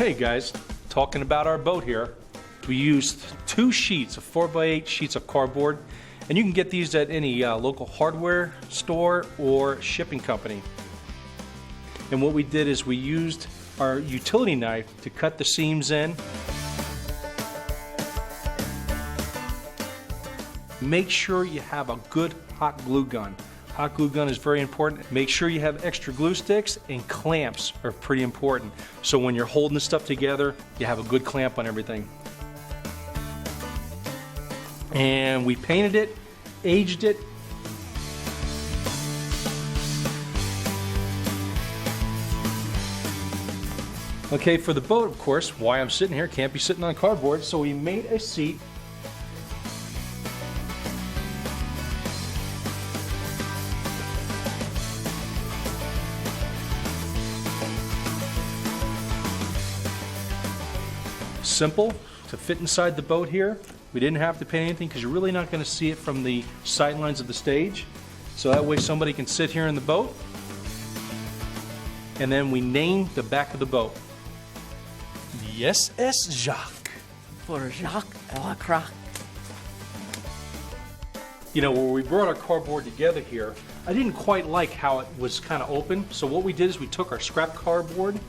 Okay guys, talking about our boat here, we used 2 sheets of 4x8 sheets of cardboard, and you can get these at any local hardware store or shipping company. And what we did is we used our utility knife to cut the seams in. Make sure you have a good hot glue gun. Hot glue gun is very important. Make sure you have extra glue sticks, and clamps are pretty important. So when you're holding this stuff together, you have a good clamp on everything. And we painted it, aged it. Okay, for the boat, of course, why I'm sitting here, can't be sitting on cardboard, so we made a seat. Simple to fit inside the boat here. We didn't have to paint anything because you're really not going to see it from the sight lines of the stage. So that way somebody can sit here in the boat. And then we named the back of the boat. Yes, es Jacques. For Jacques Lacroix. You know, when we brought our cardboard together here, I didn't quite like how it was kind of open. So what we did is we took our scrap cardboard,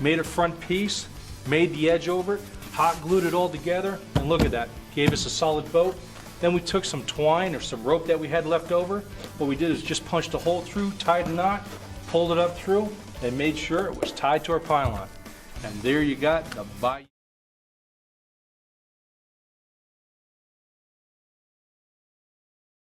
made a front piece, made the edge over it, hot glued it all together, and look at that. Gave us a solid boat. Then we took some twine or some rope that we had left over. What we did is just punched a hole through, tied a knot, pulled it up through, and made sure it was tied to our pylon. And there you got the